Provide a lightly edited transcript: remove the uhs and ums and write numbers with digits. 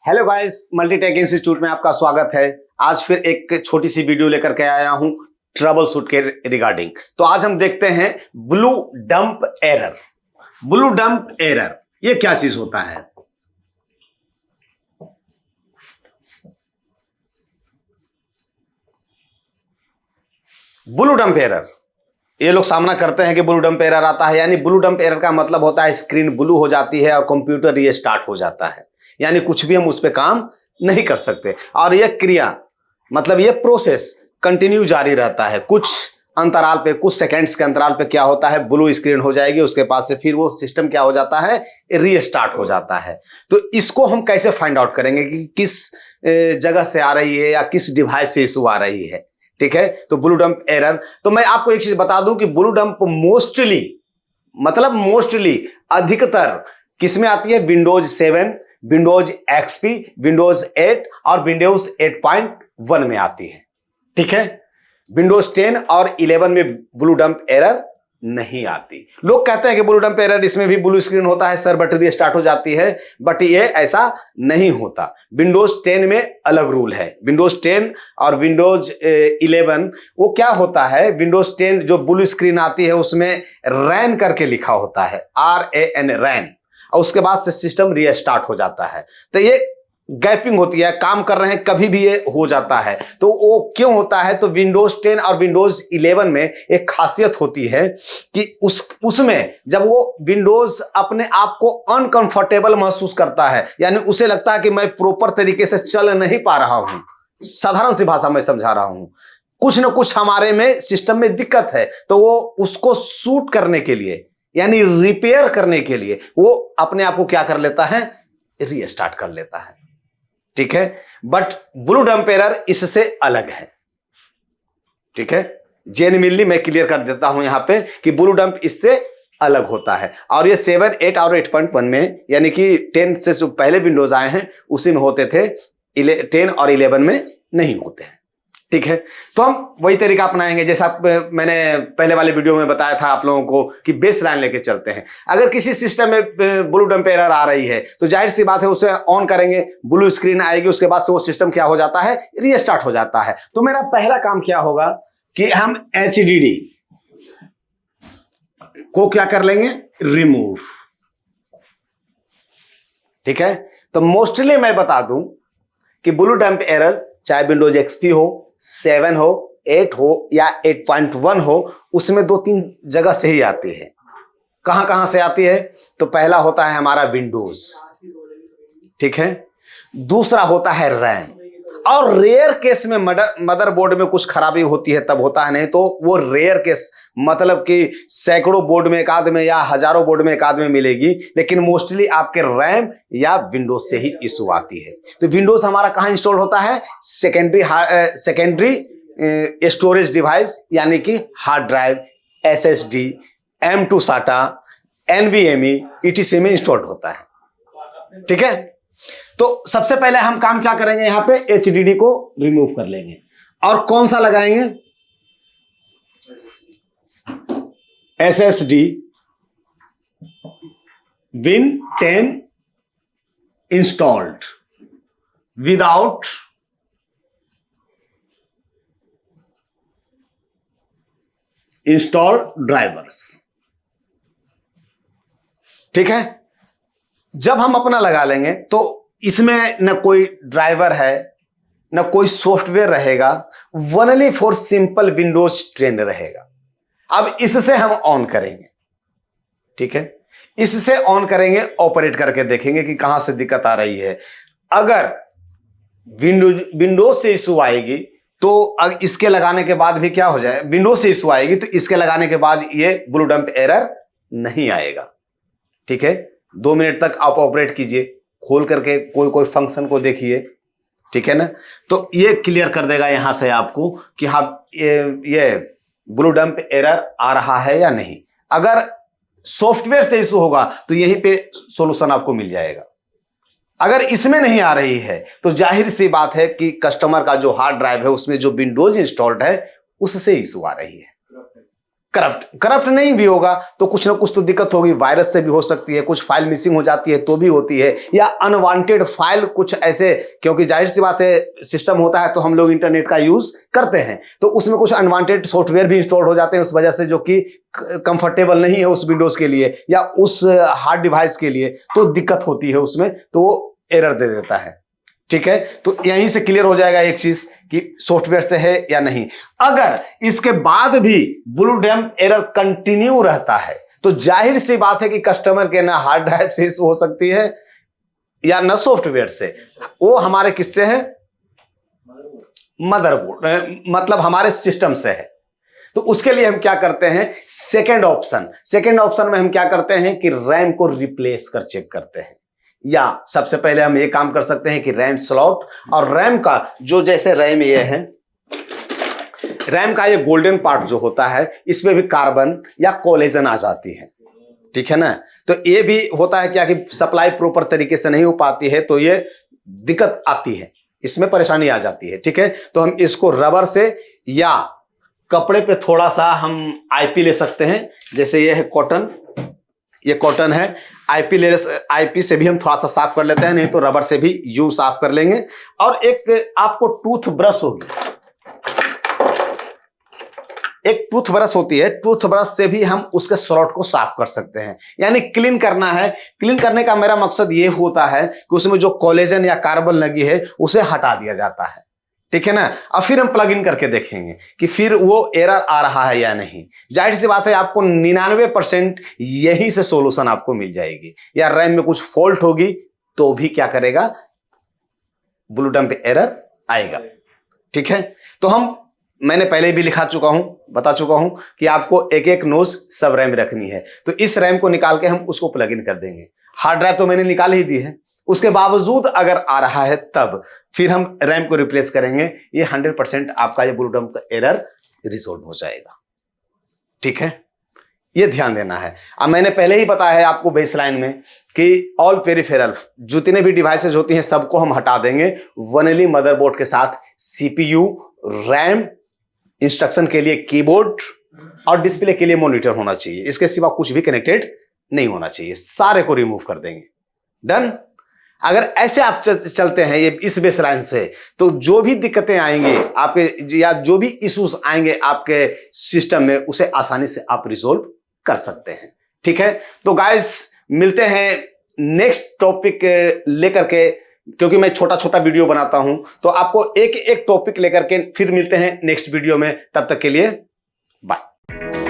Hello guys, Multitech institute में आपका स्वागत है। आज फिर एक छोटी सी वीडियो लेकर के आया हूं ट्रबल शूट के रिगार्डिंग। तो आज हम देखते हैं blue dump error. Blue dump error ये क्या चीज होता है? ब्लू डंप एरर ये लोग सामना करते हैं कि ब्लू डंप एरर आता है। यानी ब्लू डंप एरर का मतलब होता है स्क्रीन ब्लू हो जाती है और कंप्यूटर रीस्टार्ट हो जाता है। यानी कुछ भी हम उस पर काम नहीं कर सकते और यह क्रिया मतलब यह प्रोसेस कंटिन्यू जारी रहता है। कुछ अंतराल पे, कुछ सेकंड्स के अंतराल पे क्या होता है, ब्लू स्क्रीन हो जाएगी, उसके पास से फिर वो सिस्टम क्या हो जाता है, रीस्टार्ट हो जाता है। तो इसको हम कैसे फाइंड आउट करेंगे कि किस जगह से आ रही है या किस डिवाइस से इशू आ रही है? ठीक है, तो ब्लू डंप एरर। तो मैं आपको एक चीज बता दूं कि ब्लू डंप मोस्टली अधिकतर किसमें आती है? विंडोज 7, विंडोज एक्सपी, विंडोज 8 और विंडोज 8.1 में आती है। ठीक है, विंडोज 10 और 11 में ब्लू डंप एरर नहीं आती। लोग कहते हैं कि ब्लू डंप एरर इसमें भी ब्लू स्क्रीन होता है, सर बैटरी स्टार्ट हो जाती है, बट ये ऐसा नहीं होता। विंडोज 10 में अलग रूल है। विंडोज 10 और विंडोज 11 वो क्या होता है, विंडोज 10 जो ब्लू स्क्रीन आती है उसमें रैन करके लिखा होता है, RAN रैन, और उसके बाद से सिस्टम रीस्टार्ट हो जाता है। तो ये गैपिंग होती है, काम कर रहे हैं कभी भी ये हो जाता है। तो वो क्यों होता है? तो विंडोज 10 और विंडोज 11 में एक खासियत होती है कि उसमें जब वो विंडोज अपने आप को अनकंफर्टेबल महसूस करता है, यानी उसे लगता है कि मैं प्रॉपर तरीके से चल नहीं पा रहा हूं, साधारण सी भाषा में समझा रहा हूं, कुछ ना कुछ हमारे में सिस्टम में दिक्कत है, तो वो उसको सूट करने के लिए यानी रिपेयर करने के लिए वो अपने आप को क्या कर लेता है, रीस्टार्ट कर लेता है। ठीक है, बट ब्लू डंप एरर इससे अलग है। ठीक है, जेन्युइनली मैं क्लियर कर देता हूं यहां पे कि ब्लू डंप इससे अलग होता है। और ये 7, 8 और 8.1 में यानी कि 10 से जो पहले विंडोज आए हैं उसी में होते थे, 10 और 11 में नहीं होते हैं। ठीक है, तो हम वही तरीका अपनाएंगे जैसा मैंने पहले वाले वीडियो में बताया था आप लोगों को कि बेस लाइन लेके चलते हैं। अगर किसी सिस्टम में ब्लू डंप एरर आ रही है तो जाहिर सी बात है उसे ऑन करेंगे, ब्लू स्क्रीन आएगी, उसके बाद से वो सिस्टम क्या हो जाता है, रीस्टार्ट हो जाता है। तो मेरा पहला काम क्या होगा कि हम HDD को क्या कर लेंगे, रिमूव। ठीक है, तो मोस्टली मैं बता दूं कि ब्लू डंप एरर चाहे विंडोज XP हो, 7 हो, 8 हो या 8.1 हो, उसमें 2-3 जगह से ही आती है। कहां कहां से आती है? तो पहला होता है हमारा विंडोज, ठीक है, दूसरा होता है रैम, और रेयर केस में मदरबोर्ड में कुछ खराबी होती है तब होता है, नहीं तो वो रेयर केस मतलब कि सैकड़ों बोर्ड में एक आध में या हजारों बोर्ड में एक आध में मिलेगी, लेकिन मोस्टली आपके रैम या विंडोज से ही इशू आती है। तो विंडोज हमारा कहां इंस्टॉल होता है? सेकेंडरी स्टोरेज डिवाइस यानी कि hard drive, SSD, M2 SATA, NVMe, ETC में इंस्टॉल्ड होता है। ठीक है, तो सबसे पहले हम काम क्या करेंगे, यहां पे HDD को रिमूव कर लेंगे और कौन सा लगाएंगे, SSD Win 10 installed without install drivers। ठीक है, जब हम अपना लगा लेंगे तो इसमें न कोई ड्राइवर है न कोई सॉफ्टवेयर रहेगा, ओनली फॉर सिंपल विंडोज 10 रहेगा। अब इससे हम ऑन करेंगे। ठीक है, इससे ऑन करेंगे, ऑपरेट करके देखेंगे कि कहां से दिक्कत आ रही है। अगर विंडोज से इशू आएगी तो इसके लगाने के बाद भी क्या हो जाए, विंडोज से इशू आएगी तो इसके लगाने के बाद ये ब्लू डंप एरर नहीं आएगा। ठीक है, 2 मिनट तक आप ऑपरेट कीजिए, खोल करके कोई फंक्शन को देखिए। ठीक है ना, तो ये क्लियर कर देगा यहां से आपको कि हाँ ये ब्लू डंप एरर आ रहा है या नहीं। अगर सॉफ्टवेयर से इशू होगा तो यहीं पे सॉल्यूशन आपको मिल जाएगा। अगर इसमें नहीं आ रही है तो जाहिर सी बात है कि कस्टमर का जो हार्ड ड्राइव है उसमें जो विंडोज इंस्टॉल्ड है उससे इशू आ रही है। करप्ट नहीं भी होगा तो कुछ ना कुछ तो दिक्कत होगी, वायरस से भी हो सकती है, कुछ ना कुछ तो दिक्कत होगी, वायरस से भी हो सकती है, कुछ फाइल मिसिंग हो जाती है तो भी होती है, या अनवांटेड फाइल कुछ ऐसे, क्योंकि जाहिर सी बात है सिस्टम होता है तो हम लोग इंटरनेट का यूज करते हैं, तो उसमें कुछ अनवांटेड सॉफ्टवेयर भी इंस्टॉल हो जाते हैं उस वजह से, जो कि कंफर्टेबल नहीं है उस विंडोज के लिए या उस हार्ड डिवाइस के लिए, तो दिक्कत होती है उसमें, तो वो एरर दे देता है। ठीक है, तो यहीं से क्लियर हो जाएगा एक चीज कि सॉफ्टवेयर से है या नहीं। अगर इसके बाद भी ब्लू डैम्प एरर कंटिन्यू रहता है तो जाहिर सी बात है कि कस्टमर के ना हार्ड ड्राइव से इशू हो सकती है या ना सॉफ्टवेयर से, वो हमारे किससे है, मदरबोर्ड, मतलब हमारे सिस्टम से है। तो उसके लिए हम क्या करते हैं, सेकेंड ऑप्शन में हम क्या करते हैं कि रैम को रिप्लेस कर चेक करते हैं, या सबसे पहले हम ये काम कर सकते हैं कि रैम स्लॉट और रैम का जो, जैसे रैम ये है, रैम का ये गोल्डन पार्ट जो होता है इसमें भी कार्बन या कोलेजन आ जाती है, ठीक है ना, तो ये भी होता है क्या कि सप्लाई प्रॉपर तरीके से नहीं हो पाती है तो ये दिक्कत आती है, इसमें परेशानी आ जाती है। ठीक है, तो हम इसको रबर से या कपड़े पे थोड़ा सा हम आईपी ले सकते हैं, जैसे ये है कॉटन, ये कॉटन है, आईपी से भी हम थोड़ा सा साफ कर लेते हैं, नहीं तो रबर से भी यूं साफ कर लेंगे। और एक आपको टूथ ब्रश होगी, एक टूथ ब्रश होती है, टूथ ब्रश से भी हम उसके स्लॉट को साफ कर सकते हैं, यानी क्लीन करना है। क्लीन करने का मेरा मकसद ये होता है कि उसमें जो कोलेजन या कार्बन लगी है उसे हटा दिया जाता है, ठीक है ना। अब फिर हम प्लग इन करके देखेंगे कि फिर वो एरर आ रहा है या नहीं। जाहिर सी बात है आपको 99% यही से सॉल्यूशन आपको मिल जाएगी, या रैम में कुछ फॉल्ट होगी तो भी क्या करेगा, ब्लू डैम्प एरर आएगा। ठीक है, तो मैंने पहले भी बता चुका हूं कि आपको एक एक नोज सब रैम रखनी है, तो इस रैम को निकाल के हम उसको प्लग इन कर देंगे। हार्ड ड्राइव तो मैंने निकाल ही दी है, उसके बावजूद अगर आ रहा है तब फिर हम रैम को रिप्लेस करेंगे, ये 100% आपका ये ब्लू डैम्प का एरर रिजॉल्व हो जाएगा। ठीक है, ये ध्यान देना है। अब मैंने पहले ही बताया है आपको बेसलाइन में कि ऑल पेरिफेरल जितने भी डिवाइसेज होती हैं सबको हम हटा देंगे, वनली मदरबोर्ड के साथ सीपीयू, रैम, इंस्ट्रक्शन के लिए कीबोर्ड और डिस्प्ले के लिए मॉनिटर होना चाहिए, इसके सिवा कुछ भी कनेक्टेड नहीं होना चाहिए, सारे को रिमूव कर देंगे। डन। अगर ऐसे आप चलते हैं ये इस बेसलाइन से, तो जो भी दिक्कतें आएंगे आपके या जो भी इश्यूज आएंगे आपके सिस्टम में, उसे आसानी से आप रिजोल्व कर सकते हैं। ठीक है, तो गाइस मिलते हैं नेक्स्ट टॉपिक लेकर के, क्योंकि मैं छोटा छोटा वीडियो बनाता हूं तो आपको एक एक टॉपिक लेकर के फिर मिलते हैं नेक्स्ट वीडियो में। तब तक के लिए बाय।